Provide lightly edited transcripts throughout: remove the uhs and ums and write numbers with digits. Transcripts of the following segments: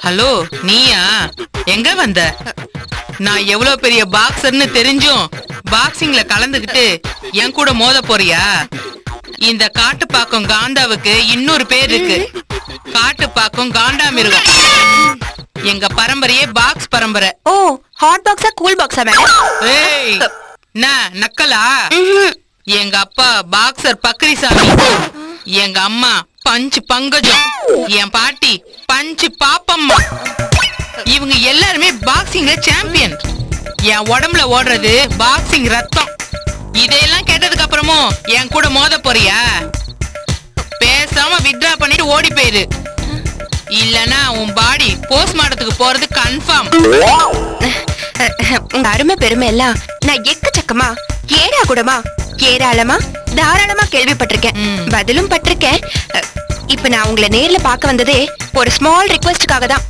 Hello, நீயா? எங்க வந்த? நான் எவ்வளவு பெரிய பாக்ஸர்னு தெரிஞ்சும் பாக்ஸிங்ல கலந்துகிட்டு என் கூட மோத போறியா? இந்த காட்டுப்பாக்கம் காந்தாவுக்கு இன்னொரு பேர் இருக்கு. காட்டுப்பாக்கம் காண்டாமிருகம். எங்க பரம்பரையே பாக்ஸ் பரம்பரை. ஓ, ஹாட் பாக்ஸா கூல் பாக்ஸா மேடம்? ஏய், நக்கலா? எங்க அப்பா பாக்ஸர் பக்ரிசாமி, எங்க அம்மா பஞ்சு பங்கஜம், என் பாட்டி பஞ்சு பாப்பம்மா. இவங்க எல்லாருமே பாக்ஸிங்ல சாம்பியன். என் உடம்புல ஓடுறது பாக்ஸிங் ரத்தம். இதையெல்லாம் கேட்டதுக்கு அப்புறமும் என் கூட மோத போறியா? பேசாம வித்ரா பண்ணிட்டு ஓடி போயிரு, இல்லனா உன் பாடி போஸ்ட்மார்ட்டத்துக்கு போறது கன்ஃபார்ம். உங்க அருமை பெருமை எல்லாம் நான் எக்கச்சக்கமா ஏடா கூடமா ஏராளமா தாராளமா கேள்விப்பட்டிருக்கேன், பதிலும் பட்டிருக்கேன். இப்ப நான் உங்களை நேர்ல பார்க்க வந்ததே ஒரு ஸ்மால் ரிக்வெஸ்டுக்காக தான்.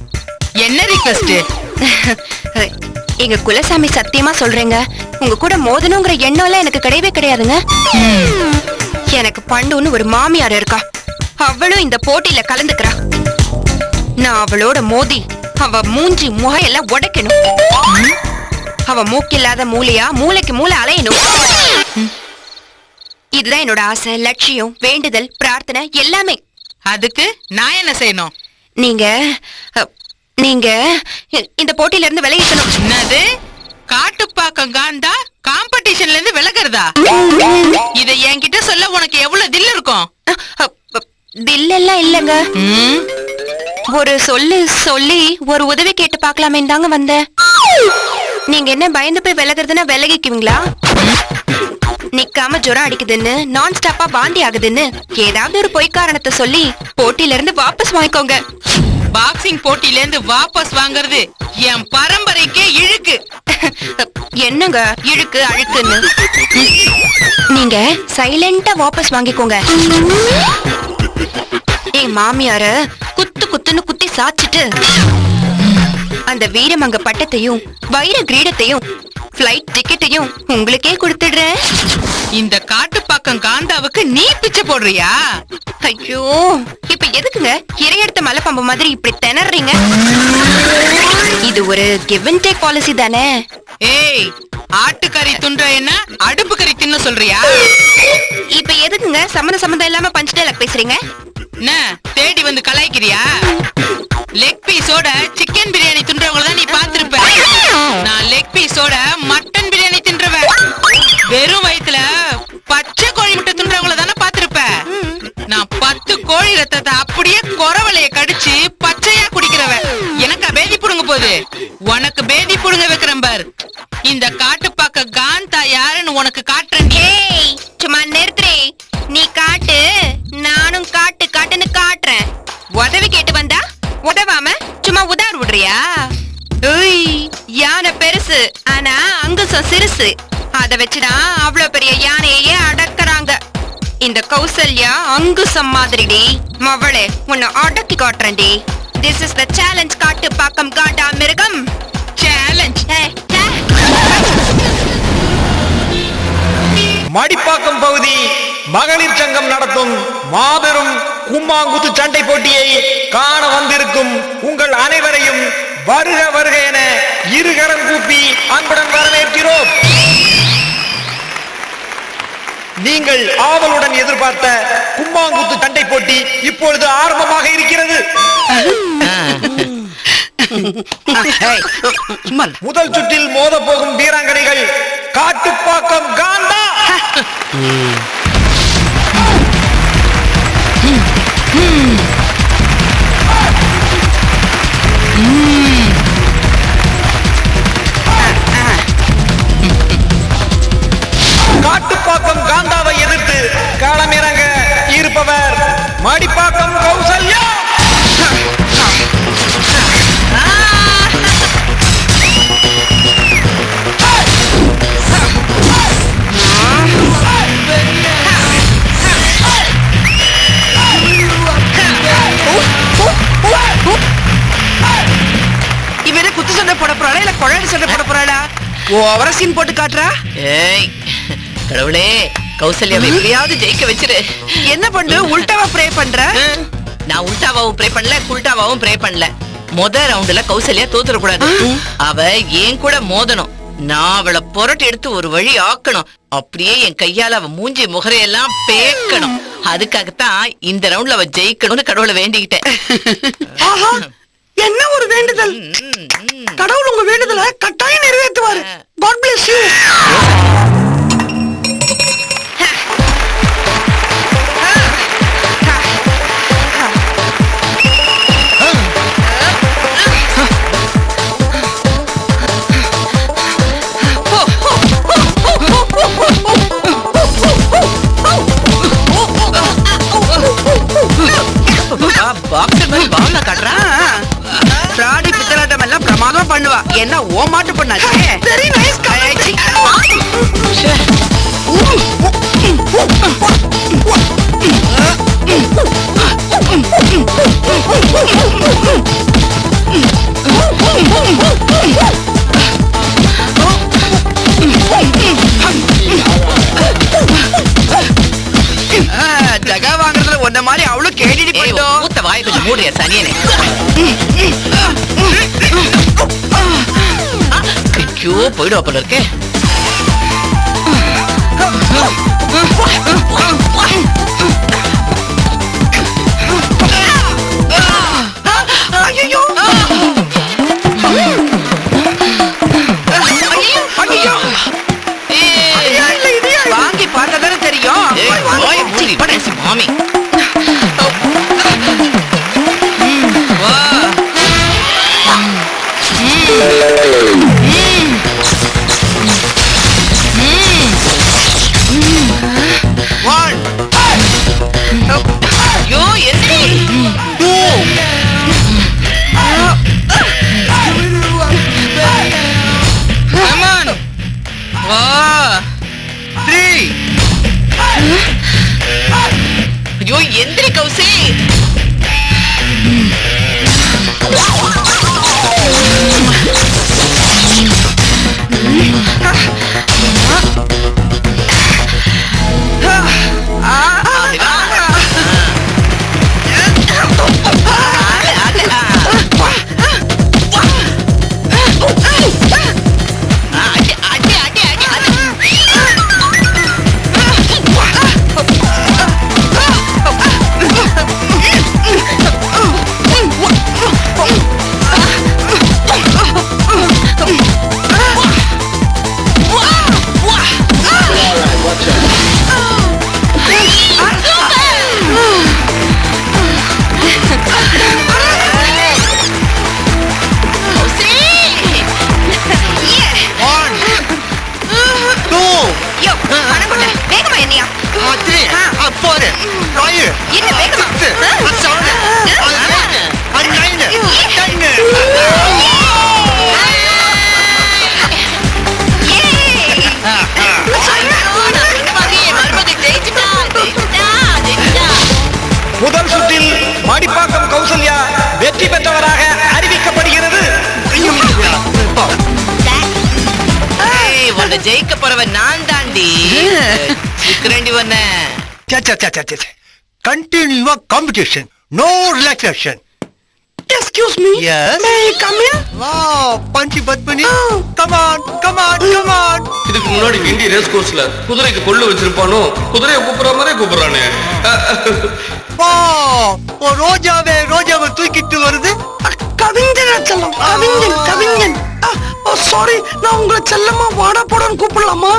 என்ன ரிக்வெஸ்ட்? எங்க குலசாமி சத்தியமா சொல்றேங்க, உங்க கூட மோதணுங்கிற எண்ணம் எல்லாம் எனக்கு கிடையவே கிடையாதுங்க. எனக்கு பண்டுன்னு ஒரு மாமியார் இருக்கா, அவளும் இந்த போட்டியில கலந்துக்கிறா. நான் அவளோட மோதி அவ மூஞ்சி முகையெல்லாம் உடைக்கணும். அவ மூக்கில்லாத மூளையா மூளைக்கு மூளை அலையணும். இதுதான் என்னோட ஆசை, லட்சியம், வேண்டுதல், பிரார்த்தனை எல்லாமே. அதுக்கு நான் என்ன செய்யணும்? நீங்க நீங்க இந்த போட்டியில இருந்து விலகிக்கணும். என்னது? காட்டுப்பாக்கம் காந்தா காம்படிஷன்ல இருந்து விலகிறதா? இத என்கிட்ட சொல்ல உனக்கு எவ்வளவு தில் இருக்கும்? தில்லெல்லாம் இல்லங்க, ஒரு சொல்லி ஒரு உதவி கேட்டு பாக்கலாமே தாங்க வந்தேன். நீங்க என்ன பயந்து போய் விலகிறதுனா விலகிக்குவீங்களா? நிக்காம ஜுரம் அடிக்குதுன்னு, நான் ஸ்டாப்பா வாந்தி ஆகுதுன்னு ஏதாவது ஒரு பொய் காரணத்தை சொல்லி போட்டியில இருந்து வாபஸ் வாங்கிக்கோங்க. பாக்ஸிங் போட்டியில இருந்து வாபஸ் வாங்குறது என் பரம்பரைக்கே இழுக்கு. என்னங்க இழுக்கு அழுக்குன்னு? நீங்க சைலண்டா வாபஸ் வாங்கிக்கோங்க. என் மாமியார குத்துன்னு குத்தி சாச்சிட்டு அந்த வீரமங்க பட்டத்தையும் வைர கிரீடத்தையும் ஃப்ளைட் டிக்கெட்டையும் உங்களுக்கே கொடுத்துடுறேன். இந்த காட்டுப்பாக்கம் காந்தாவுக்கு நீ பிச்சை போடுறியா? ஐயோ, இப்ப எதுக்குங்க இரையெடுத்த மலைப்பம்பு மாதிரி இப்படி திணறீங்க? இது ஒரு கிவ் அண்ட் டேக் பாலிசி தானே. ஏய், ஆட்டுக்கறி துண்ட என்ன அடுப்பு கறி தின்னு சொல்றியா? இப்ப எதுக்குங்க சம்மந்தம் இல்லாம பஞ்ச் டைலாக் பேசுறீங்க? என்ன தேடி வந்து கலாய்க்கிறியா? லெக் பீஸோட சிக்கன் பிரியாணி தின்றவங்கள தான் நீ பாத்திருப்ப. நான் லெக் பீஸோட மட்டன் பிரியாணி தின்றவன். வெறும் வயித்துல பச்சை கோழி முட்டை தின்றவங்கள தானே பாத்திருப்ப. நான் 10 கோழி ரத்தத்தை அப்படியே கொரவலைய கடிச்சு பச்சையா குடிக்கிறவன். எனக்கு பேதி புடுங்க போகுது, உனக்கு பேதி புடுங்க வைக்கிறேன் பார். இந்த காட்டுப்பாக்க காந்தா யாருன்னு உனக்கு காட்டுறேன். ஏய், சும்மா நிறுத்துறே. நீ காட்டு, நானும் காட்டுன்னு காட்டுறேன். உதவி கேட்டு வந்தா உதவாம சும்மா உதார் விடுறியா? யானை பெருசு, ஆனா அங்குசம் சிறுசு. அத வச்சுதான் அவ்வளவு பெரிய யானையே அடக்குறாங்க. இந்த கௌசல்யா அங்குசம் மாதிரிடி. மவளே, உன்னை அடக்கி காட்டுறேன்டி. This is the challenge. Kattupakkam காண்டாமிருகம் சேலஞ்ச். மடிப்பாக்கம் பகுதி மகளிர் சங்கம் நடத்தும் மாபெரும் கும்மாங்குத்து சண்டை போட்டியை காண வந்திருக்கும் உங்கள் அனைவரையும் வருக வருக என இருகரம் கூப்பி அன்புடன் வரவேற்கிறோம். நீங்கள் ஆவலுடன் எதிர்பார்த்த கும்மாங்குத்து சண்டை போட்டி இப்பொழுது ஆரம்பமாக இருக்கிறது. முதல் சுற்றில் மோத போகும் வீராங்கனைகள் காட்டுப்பாக்கம் காந்தா. காட்டுப்பாக்கம் காந்தாவை எதிர்த்து களமிறங்க இருப்பவர் மடிப்பாக்கம் கௌசல்யா. இவரே குத்து சண்டை போட போறாளா இல்ல குழந்தை சண்டை போட போறாளா? ஓ, அவரை சீன் போட்டு காட்டுறா. ஏய் கடவுளே, கௌசல்யாவை எப்படியாவது ஜெயிக்க வச்சிரு. என்ன பண்ணு? உல்டாவா ப்ரே பண்ற? நான் உல்டாவாவும் ப்ரே பண்ணல, குல்டாவாவும் ப்ரே பண்ணல. ரவுண்டுல கௌசல்யா தோத்துறக்கூடாது. அவ ஏன் கூட மோதணும். நான் அவளை புரட்டி எடுத்து ஒரு வழி ஆக்கணும். அப்படியே என் கையால அவ மூஞ்சி முகரையெல்லாம் பேக்கணும். அதுக்காகத்தான் இந்த ரவுண்ட்ல அவ ஜெயிக்கணும்னு கடவுளை வேண்டிக்கிட்டேன். என்ன ஒரு வேண்டுதல்! கடவுள் உங்க வேண்டுதலை கட்டாயம் நிறைவேற்றுவாரு. God bless you. பாக்ஸர் மாதிரி பால்ல காட்டுறான். பிராடி பித்தலாட்டம் எல்லாம் பிரமாதம் பண்ணுவா. என்ன ஓ மாட்டு பண்ணாச்சு. வெரி நைஸ் காய்ச்சி. ஜகா வாங்குறதுல ஒன்ன மாதிரி அவ்வளவு கேடி போயிட்டோம். மூத்த வாய் கொஞ்சம் மூடிய சனியனே. ஐயோ போயிடுவா போல இருக்கே. ஐயோ வாங்கி பார்த்ததானே தெரியும். மாமி ஐயோ என்ன ஐயோ எந்திரி கௌசி. முதல் சுற்றில் மடிப்பாக்கம் கௌசல்யா வெற்றி பெற்றவராக அறிவிக்கப்படுகிறது. ஜெயிக்க போறவன் நான் தாண்டி. Continue competition. No relaxation. Excuse me. Yes. May I come in? Wow, Panchi Padmini. Come on, come on, come on. இதுக்கு முன்னாடி கிண்டி ரேஸ் கோர்ஸ்ல குதிரைக்கு கொள்ளு வச்சிருப்பானோ குதிரையை கூப்பிடுற மாதிரி கூப்பிடுறானே. Wow, ரோஜாவை தூக்கிட்டு வருது. கவிஞனா செல்லம். கவிஞன். சாரி, நான் உங்களை செல்லமா வாடா போடான்னு கூப்பிடலாமா?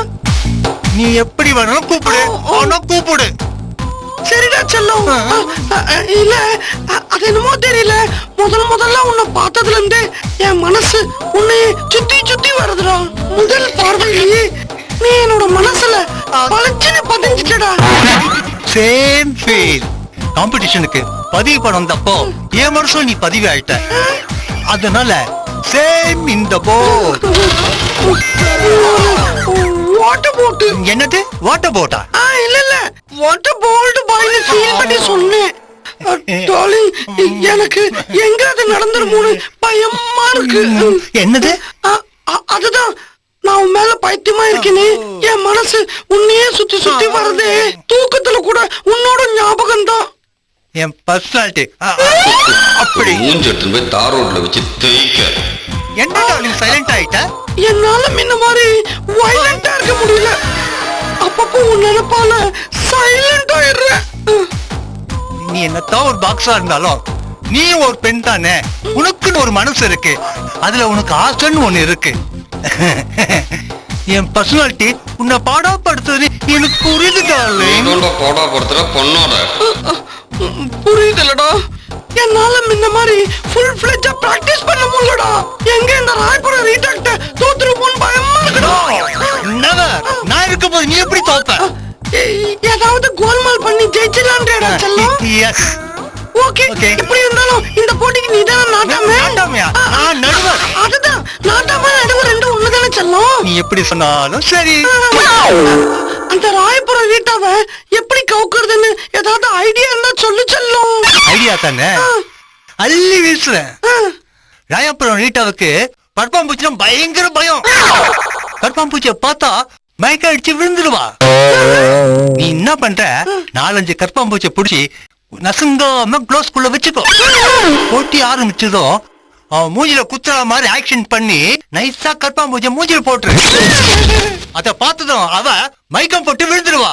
நீ எப்படி வேணாலும் கூப்பிடு. ஆனா கூப்பிடு. சரிடா செல்லம். இல்ல அது என்னமோ தெரியல, முதல்ல உன்னை பார்த்ததுல இருந்து என் மனசு உன்னை சுத்தி வருதுடா. முதல் பார்வையிலேயே நீ என்னோட மனசுல பளிச்சுன்னு பதிஞ்சிட்டடா. Same feel. காம்படிஷனுக்கு பதிவு படம் தப்போ என் மனசுல நீ பதிவு ஆயிட்ட. அதனால சேம் இந்த போட். Water boat. என்னது வாட்டர் போட்டா? இல்ல வாட்டர் போல்ட் பாய்னு ஃபீல் பண்ணி சொன்னேன். டார்லிங், எனக்கு எங்க அது நடந்துருமோன்னு பயமா இருக்கு. என்னது? அதுதான் நான் உன் மேல பைத்தியமா இருக்கேனே. என் மனசு உன்னையே சுத்தி வருது. தூக்கத்துல கூட உன்னோட ஞாபகம் தான். என் பர்சனாலிட்டி அப்படி. மூஞ்சி எடுத்துன்னு போய் தார் ரோட்ல வச்சு தேய்க்க. என்ன டார்லிங் சைலண்ட் ஆயிட்ட? என்னால முன்ன மாதிரி வயலண்டா இருக்க முடியல. அப்பப்போ உன் நினைப்பால சைலண்ட் ஆயிடுறேன். நீ என்னத்தான் ஒரு பாக்ஸா இருந்தாலும் நீ ஒரு பெண் தானே. உனக்குன்னு ஒரு மனசு இருக்கு. அதுல உனக்கு ஆசைன்னு ஒண்ணு இருக்கு. என் பர்சனாலிட்டி உன்னை பாடாப்படுத்துறது எனக்கு புரியுது டார்லிங். பாடா படுத்துற பொண்ணோட புரியுதுலடா. என்னால முன்ன மாதிரி ஃபுல் ஃபிளெஜ்ஜா பிராக்டிஸ் பண்ண முடியலடா. எங்க இந்த ராயபுரம் ரீடாக்ட தோத்துருப்போன்னு பயமா இருக்குடா. Never. நான் இருக்கும்போது நீ எப்படி தோப்ப? ஏதாவது கோல்மால் பண்ணி ஜெயிச்சிடலான்றேடா செல்லம். எஸ். ஓகே. எப்படி இருந்தாலும் இந்த போட்டிக்கு நீ தான் நாட்டாமே. நாட்டாமையா? நான் நடுவர். அதுதான் நாட்டாம நடுவர் ரெண்டும் ஒண்ணுதானே செல்லம். நீ எப்படி சொன்னாலும் சரி. அந்த ராயபுரம் ரீட்டாவ எப்படி கவுக்குறதுன்னு ஏதாவது ஐடியா இருந்தா சொல்லு செல்லம். ஐடியா தானே அள்ளி வீசுறேன். ராயபுரம் ரீட்டாவுக்கு கற்பாம்பூச்சினா பயங்கர பயம். கற்பாம்பூச்சியை பார்த்தா மயக்க அடிச்சு விழுந்துடுவா. நீ என்ன பண்ற, 4-5 கற்பாம்பூச்சியை புடிச்சு நசுங்காம க்ளோஸ்குள்ள வச்சுக்கோ. போட்டி ஆரம்பிச்சதும் அவன் மூஞ்சில குத்துற மாதிரி ஆக்ஷன் பண்ணி நைஸா கற்பாம்பூச்சியை மூஞ்சில போட்டுரு. அத பார்த்ததும் அவ மயக்கம் போட்டு விழுந்துடுவா.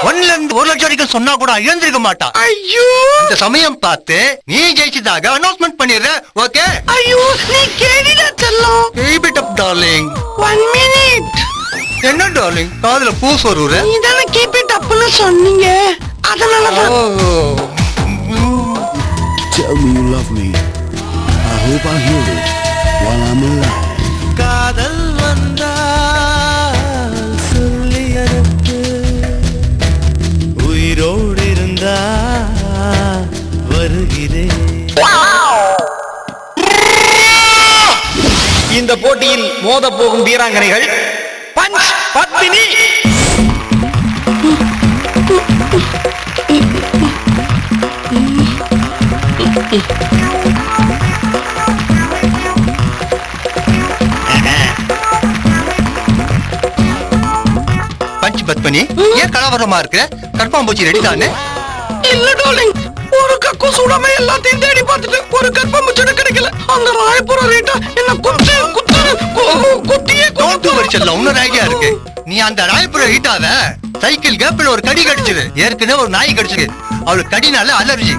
1 லட்சம் 1 லட்சம் வரைக்கும் சொன்னா கூட எழுந்திருக்க மாட்டா. ஐயோ, இந்த சமயம் பார்த்து நீ ஜெயிச்சதாக அனௌன்ஸ்மெண்ட் பண்ணிடுற. ஓகே? ஐயோ நீ கேடிடா செல்லம். Keep it up, darling. 1 minute. என்ன டார்லிங் காதுல பூ சொருற? நீ தானே கீப் இட் அப்னு சொன்னீங்க. அதனாலதான். Tell me you love me. I hope I hear it while I'm alive. காதல் வந்தால் சொல்லி அனுப்பு, உயிரோடு இருந்தா வருகிறேன். இந்த போட்டியில் மோத போகும் வீராங்கனைகள் பஞ்ச் பத்மினி. பஞ்ச் பத்மினி, ஏன் கலவரமா இருக்கு? கற்பாம்பூச்சி ரெடி தானே? இல்ல டார்லிங், ஒரு கக்கு சுடாம எல்லாத்தையும் தேடி பார்த்துட்டு ஒரு கற்பம்பூச்சோட கிடைக்கல. அந்த ராயபுரம் ரீட்டா என்ன குத்தியே செல்ல இன்னொரு ஐடியா இருக்கு. நீ அந்த ராயபுரம் ஹீட்டாவ சைக்கிள் கேப்ல ஒரு கடி கடிச்சது. ஏற்கனவே ஒரு நாய் கடிச்சது. அவளுக்கு கடினால அலர்ஜி.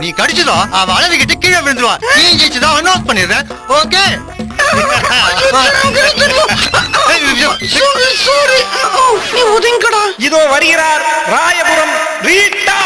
நீ கடிச்சதும் அவ அலறிக்கிட்டு கீழே விழுந்துருவா. நீ ஜெயிச்சதா அனௌன்ஸ் பண்ணிடுற. ஓகே? நீ ஒதுங்கடா. இதோ வருகிறார் ராயபுரம் ரீட்டா.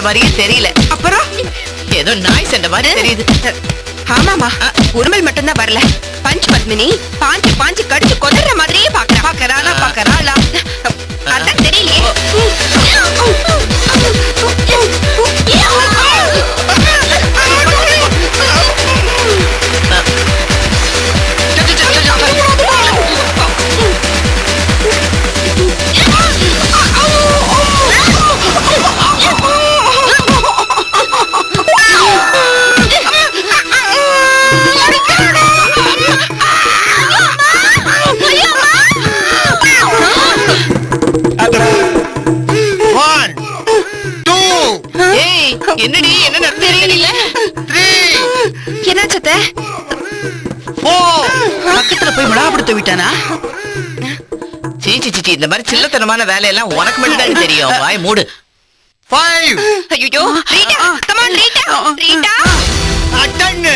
மாதிரியே தெரியல. அப்புறம் ஏதோ நாய் சண்டை மாதிரி தெரியுது. ஆமாமா, உரிமல் மட்டும்தான் வரல. பஞ்ச் பத்மினி பாஞ்சு பாஞ்சு கடிச்சு கொதற மாதிரியே பாக்கறாளா அதான் தெரியலையே. என்னடி என்ன நடந்து தெரியல. என்னாச்சத்த? பக்கத்துல போய் மிளாபடுத்த விட்டானா? சீச்சி சீச்சி, இந்த மாதிரி சில்லத்தனமான வேலையெல்லாம் உனக்கு மட்டும்தான் தெரியும். வாய் மூடு. 5. ஐயோ Rita, come on Rita. Rita mutton.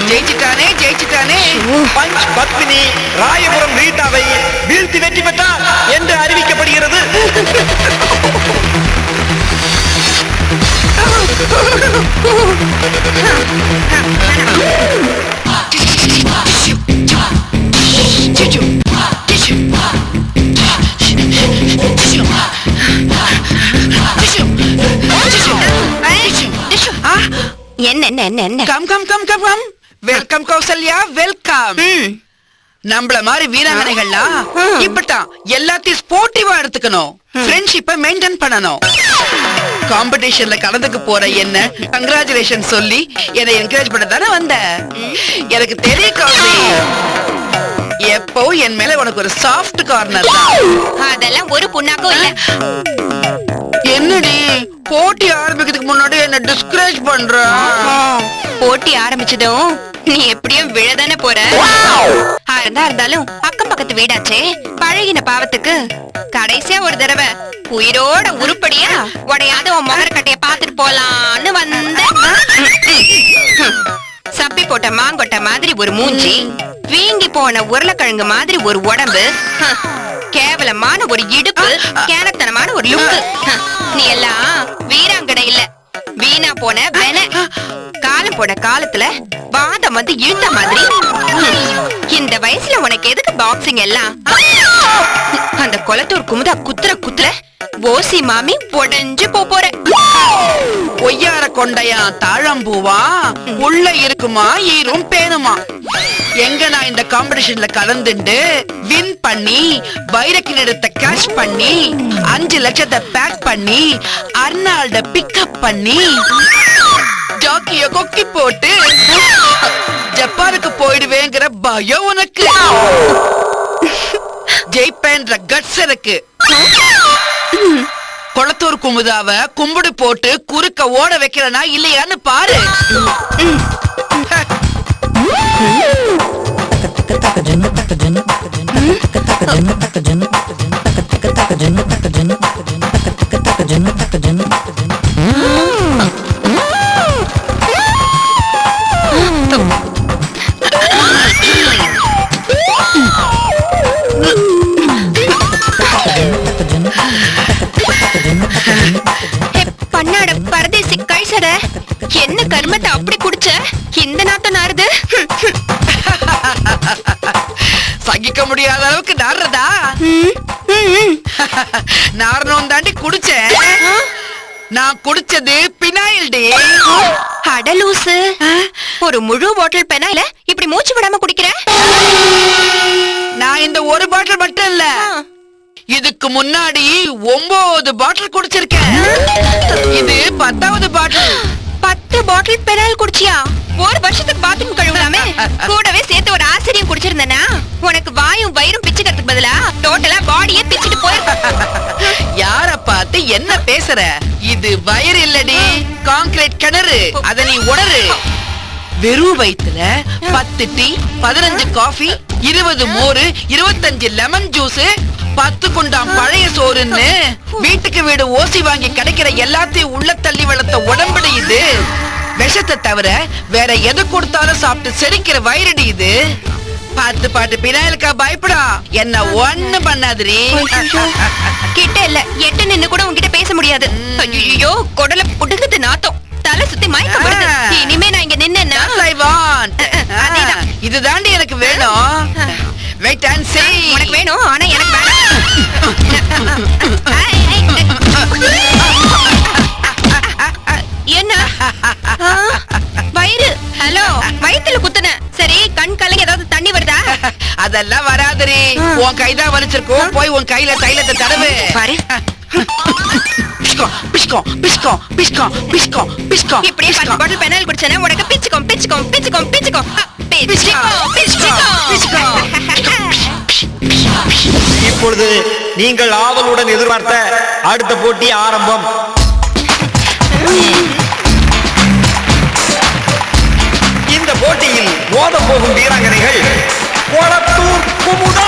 ஜெயிச்சுட்டானே ஜெயிச்சுட்டானே. பஞ்ச் பத்மினி ராயபுரம் ரீட்டாவை வீழ்த்தி வெற்றி பெற்றார் என்று அறிவிக்கப்படுகிறது. என்ன என்ன என்ன என்ன come come come come come. Welcome Kausalya welcome. நம்மள மாதிரி வீராங்கனைகள்லாம் இப்படித்தான் எல்லாத்தையும் ஸ்போர்ட்டிவா எடுத்துக்கணும். ஃப்ரெண்ட்ஷிப்பை மெயின்டைன் பண்ணணும். காம்படிஷன்ல கலந்துக்கு போற என்ன கங்க்ராச்சுலேஷன் சொல்லி என்னை என்கரேஜ் பண்ண தானே வந்த. எனக்கு தெரியும் கௌசி, எப்போ என் மேல உனக்கு ஒரு சாஃப்ட் கார்னர் தான். அதெல்லாம் ஒரு புண்ணாக்கும் இல்ல. என்னடி போட்டி ஆரம்பிக்கிறதுக்கு முன்னாடி என்ன டிஸ்கரேஜ் பண்ற? போட்டி ஆரம்பிச்சதும் நீ எப்படியும் விழதானே போற. இருந்தாலும் அக்கம் பக்கத்து வீடாச்சே, பழகின பாவத்துக்கு கடைசியா ஒரு தடவை உயிரோட உருப்படியா உடையாத உன் முகரக்கட்டைய பாத்துட்டு போலான்னு வந்த. சப்பி போட்ட மாங்கொட்டை மாதிரி ஒரு மூஞ்சி, வீங்கி போன உருளைக்கிழங்கு மாதிரி ஒரு உடம்பு, கேவலமான ஒரு இடுப்பு, கேனத்தனமான ஒரு லுக்கு. நீ எல்லாம் வீராங்கனை இல்ல, வீணா போன வென. காலம் போன காலத்துல வாதம் வந்து இழுத்த மாதிரி. இந்த வயசுல உனக்கு எதுக்கு பாக்ஸிங் எல்லாம்? அந்த குளத்தூர் குமுதா குத்துற குத்துற ஓசி மாமி உடஞ்சு போற. ஒய்யார கொண்டையா தாழம்பூவா உள்ள இருக்குமா ஈரும் பேணுமா? எங்க நான் இந்த காம்படிஷன்ல கலந்துண்டு வின் பண்ணி வைரக்கிரீடத்தை கேஷ் பண்ணி 5 லட்சத்தை பேக் பண்ணி அர்னால்ட பிக்கப் பண்ணி ஜாக்கிய கொக்கி போட்டு ஜப்பானுக்கு போயிடுவேங்கிற பயம் உனக்கு. ஜெயிப்பேன்ற கட்ஸ் இருக்கு. குளத்தூர் குமுதாவ கும்பிடு போட்டு குறுக்க ஓட வைக்கிறனா இல்லையான்னு பாரு. பண்ணாட பரதேசி கழிசட, என்ன கர்மத்தை அப்படி குடிச்ச? இந்த நாட்டம் நாருது. சகிக்க முடியாத அளவுக்கு நாடுறதா? நாரணும் தாண்டி குடிச்சேன். நான் குடிச்சது பினாயில் டே. அடலூசு, ஒரு முழு பாட்டில் பெனாயில இப்படி மூச்சு விடாம குடிக்கிற? நான் இந்த ஒரு பாட்டில் மட்டும் இல்ல, இதுக்கு முன்னாடி 9 பாட்டில் குடிச்சிருக்கேன். இது 10வது பாட்டில். 10 பாட்டில் பெனாயில் குடிச்சியா? ஒரு வருஷத்துக்கு பாத்ரூம் கழுவலாமே. கூடவே சேர்த்து ஒரு ஆசிரியம் குடிச்சிருந்தனா உனக்கு வாயும் வயிறும் பிச்சுக்கிறதுக்கு பதிலா டோட்டலா பாடியே பிச்சுட்டு போயிருக்க. யார பார்த்து என்ன பேசுற? இது வயிறு இல்லடி, கான்கிரீட் கிணறு. அத நீ உணரு. வெறும் வயித்துல 10 டீ, 15 காஃபி, 20 மோரு, 25 லெமன் ஜூஸ், 10 குண்டாம் பழைய சோறுன்னு வீட்டுக்கு வீடு ஓசி வாங்கி கிடைக்கிற எல்லாத்தையும் உள்ள தள்ளி வளர்த்த உடம்புடி இது. விஷத்தை தவிர வேற எது கொடுத்தாலும் சாப்பிட்டு செரிக்கிற வயிறுடி இது. பாத்து பாட்டு பினாயிலுக்கா பயப்படா, என்ன ஒண்ணு பண்ணாதுரி. கிட்ட இல்ல, எட்டு நின்னு கூட உன்கிட்ட பேச முடியாது. ஐயோ, குடல புடுங்குது நாத்தம், தலை சுத்தி மயக்கம் வருது. இனிமே நான் இங்க நின்னேன்னா இதுதாண்டி எனக்கு வேணும். வெயிட் அண்ட் சீ. உனக்கு வேணும், ஆனா எனக்கு வேணும். என்ன வயிறு? ஹலோ, வயித்துல குத்துன. சரி, கண் கலங்க ஏதாவது தண்ணி வருதா? அதெல்லாம் வராதுரி. உன் கைதான் வலிச்சிருக்கும், போய் உன் கையில தைலத்தை தடவு பாரு. பிஸ்கோ பிஸ்கோ பிஸ்கோ பிஸ்கோ பிஸ்கோ பிஸ்கோ. இப்படியே 10 பாட்டில் பெனாயில் குடிச்சேன்னா உனக்கு பிச்சுக்கும் பிச்சுக்கும் பிச்சுக்கும் பிச்சுக்கும் பிச்சுக்கும். இப்பொழுது நீங்கள் ஆவலுடன் எதிர்பார்த்த அடுத்த போட்டி ஆரம்பம். போட்டியில் மோத போகும் வீராங்கனைகள் கொளத்தூர் குமுதா.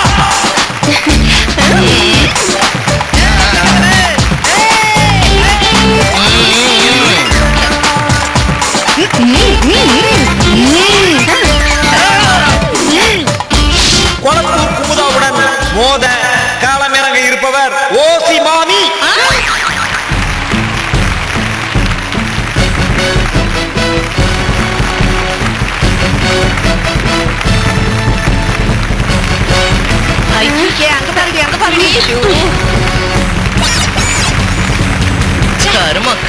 கொளத்தூர் குமுதாவுடன் மோத களமிறங்க இருப்பவர் ஓசி மாமி.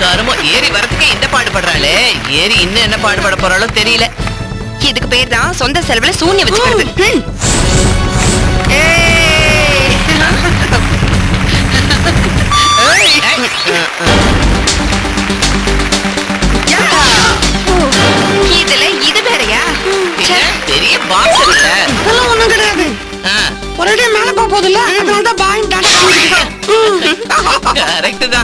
கருமம் ஏறி வரதுக்கு இந்த பாடுபடுறாளே, ஏறி இன்னும் என்ன பாடுபட போறாளோ தெரியல. இதுக்கு பேர் தான் சொந்த செலவுல சூன்ய வச்சுக்கிறது. இதுல இது வேறயா? பெரிய பாக்ஸ் இல்ல. அதெல்லாம் ஒண்ணும் கிடையாது. ஒரே மேல போகுதுல்ல, அதனால தான் பாயிண்ட் கரெக்ட் தான்.